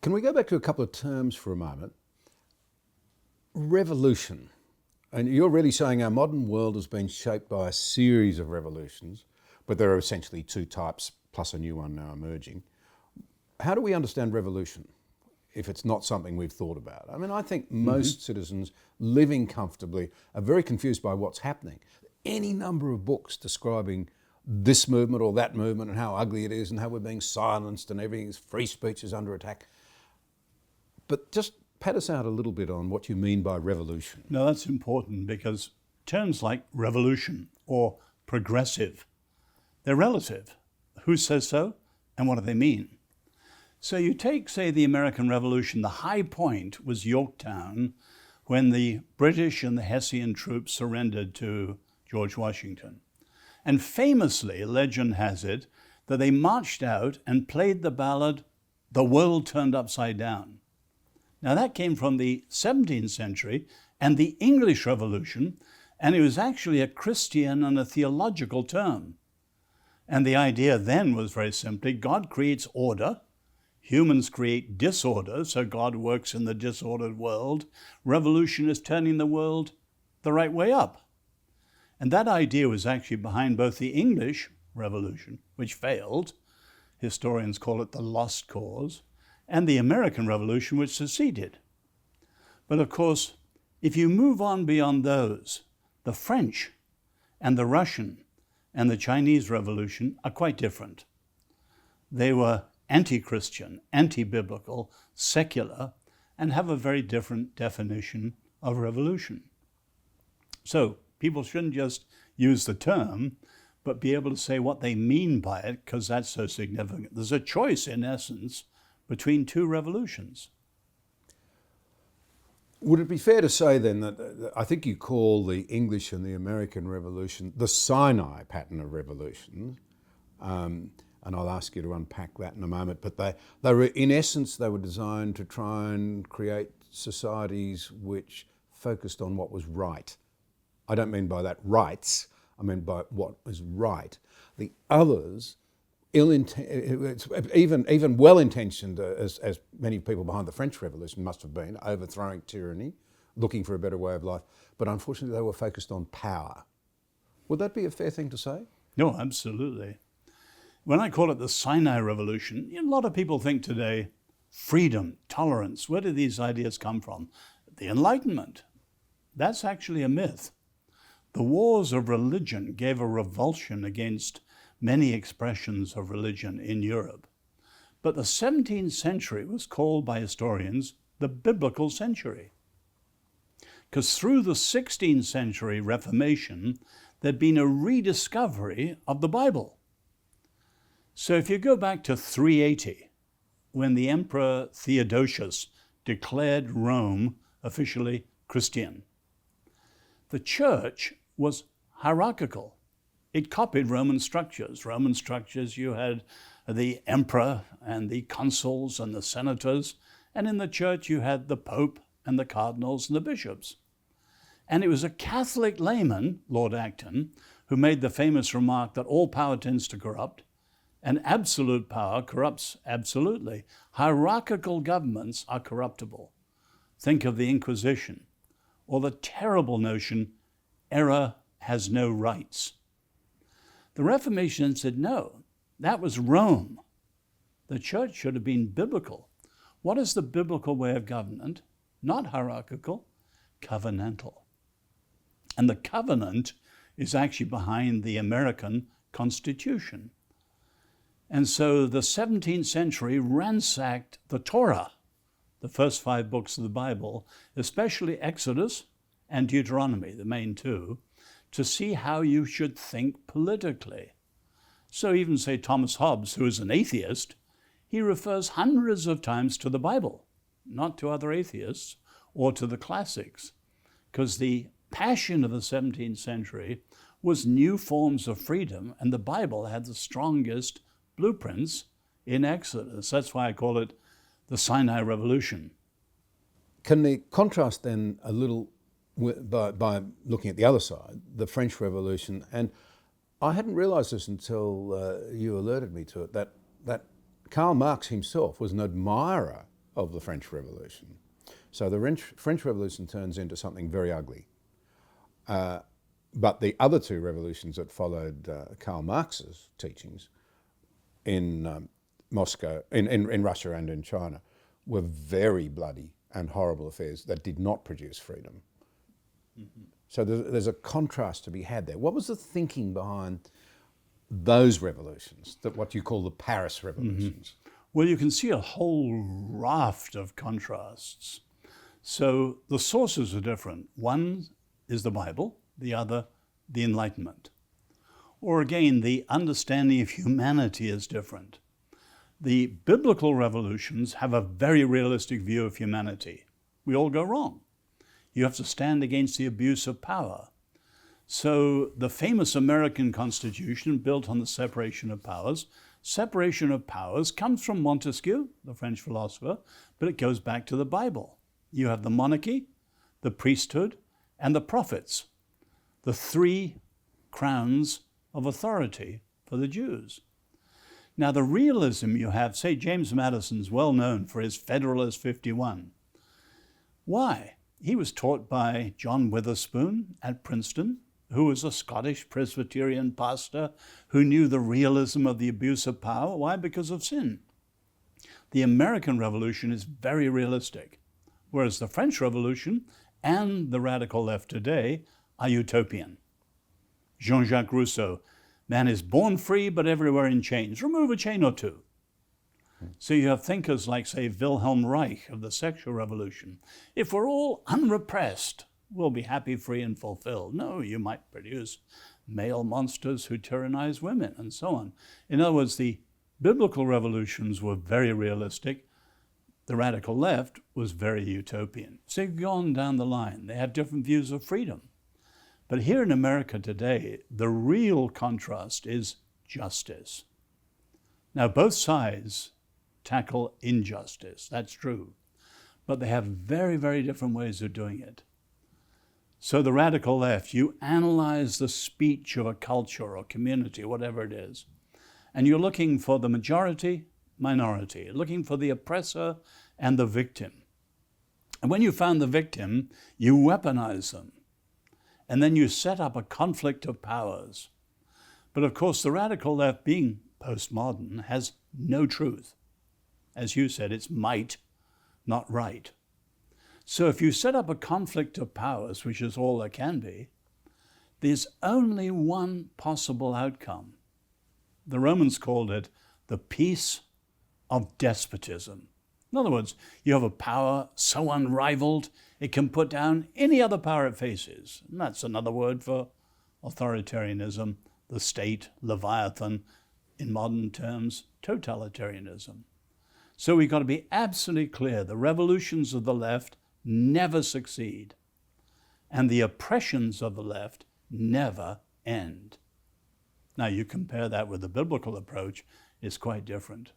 Can we go back to a couple of terms for a moment? Revolution. And you're really saying our modern world has been shaped by a series of revolutions, but there are essentially two types, plus a new one now emerging. How do we understand revolution if it's not something we've thought about? I mean, I think most citizens living comfortably are very confused by what's happening. Any number of books describing this movement or that movement and how ugly it is and how we're being silenced and everything's free speech is under attack. But just pat us out a little bit on what you mean by revolution. No, that's important because terms like revolution or progressive, they're relative. Who says so and what do they mean? So you take, say, the American Revolution, the high point was Yorktown when the British and the Hessian troops surrendered to George Washington. And famously, legend has it, that they marched out and played the ballad, "The World Turned Upside Down." Now that came from the 17th century and the English Revolution, and it was actually a Christian and a theological term. And the idea then was very simply, God creates order, humans create disorder, so God works in the disordered world. Revolution is turning the world the right way up. And that idea was actually behind both the English Revolution, which failed, historians call it the lost cause, and the American Revolution, which succeeded. But of course, if you move on beyond those, the French and the Russian and the Chinese Revolution are quite different. They were anti-Christian, anti-biblical, secular, and have a very different definition of revolution. So people shouldn't just use the term, but be able to say what they mean by it, because that's so significant. There's a choice, in essence, between two revolutions. Would it be fair to say then that I think you call the English and the American Revolution the Sinai pattern of revolution, and I'll ask you to unpack that in a moment, but they were, in essence, they were designed to try and create societies which focused on what was right. I don't mean by that rights, I mean by what was right. The others, even well-intentioned, as many people behind the French Revolution must have been, overthrowing tyranny, looking for a better way of life, but unfortunately they were focused on power. Would that be a fair thing to say? No, absolutely. When I call it the Sinai Revolution, a lot of people think today, freedom, tolerance, where do these ideas come from? The Enlightenment. That's actually a myth. The wars of religion gave a revulsion against many expressions of religion in Europe. But the 17th century was called by historians the biblical century. Because through the 16th century Reformation, there'd been a rediscovery of the Bible. So if you go back to 380, when the Emperor Theodosius declared Rome officially Christian, the church was hierarchical. It copied Roman structures. Roman structures, you had the emperor and the consuls and the senators, and in the church you had the pope and the cardinals and the bishops. And it was a Catholic layman, Lord Acton, who made the famous remark that all power tends to corrupt, and absolute power corrupts absolutely. Hierarchical governments are corruptible. Think of the Inquisition, or the terrible notion, error has no rights. The Reformation said, no, that was Rome. The church should have been biblical. What is the biblical way of government? Not hierarchical, covenantal. And the covenant is actually behind the American Constitution. And so the 17th century ransacked the Torah, the first 5 books of the Bible, especially Exodus and Deuteronomy, the main two, to see how you should think politically. So even say Thomas Hobbes, who is an atheist, he refers hundreds of times to the Bible, not to other atheists or to the classics, because the passion of the 17th century was new forms of freedom, and the Bible had the strongest blueprints in Exodus. That's why I call it the Sinai Revolution. Can they contrast then a little by looking at the other side, the French Revolution? And I hadn't realised this until you alerted me to it, that Karl Marx himself was an admirer of the French Revolution. So the French Revolution turns into something very ugly. But the other two revolutions that followed Karl Marx's teachings in Moscow, in Russia and in China, were very bloody and horrible affairs that did not produce freedom. Mm-hmm. So there's a contrast to be had there. What was the thinking behind those revolutions, that what you call the Paris revolutions? Mm-hmm. Well, you can see a whole raft of contrasts. So the sources are different. One is the Bible, the other, the Enlightenment. Or again, the understanding of humanity is different. The biblical revolutions have a very realistic view of humanity. We all go wrong. You have to stand against the abuse of power. So the famous American Constitution, built on the separation of powers comes from Montesquieu, the French philosopher, but it goes back to the Bible. You have the monarchy, the priesthood, and the prophets, the three crowns of authority for the Jews. Now, the realism you have, say James Madison's well known for his Federalist 51. Why? He was taught by John Witherspoon at Princeton, who was a Scottish Presbyterian pastor who knew the realism of the abuse of power. Why? Because of sin. The American Revolution is very realistic, whereas the French Revolution and the radical left today are utopian. Jean-Jacques Rousseau, man is born free but everywhere in chains. Remove a chain or two. So you have thinkers like, say, Wilhelm Reich of the sexual revolution. If we're all unrepressed, we'll be happy, free, and fulfilled. No, you might produce male monsters who tyrannize women and so on. In other words, the biblical revolutions were very realistic. The radical left was very utopian. So you've gone down the line. They have different views of freedom. But here in America today, the real contrast is justice. Now, both sides tackle injustice. That's true. But they have very, very different ways of doing it. So the radical left, you analyze the speech of a culture or community, whatever it is, and you're looking for the majority, minority, looking for the oppressor and the victim. And when you found the victim, you weaponize them. And then you set up a conflict of powers. But of course, the radical left, being postmodern, has no truth. As you said, it's might, not right. So if you set up a conflict of powers, which is all there can be, there's only one possible outcome. The Romans called it the peace of despotism. In other words, you have a power so unrivaled, it can put down any other power it faces. And that's another word for authoritarianism, the state, Leviathan, in modern terms, totalitarianism. So we've got to be absolutely clear. The revolutions of the left never succeed, and the oppressions of the left never end. Now, you compare that with the biblical approach, it's quite different.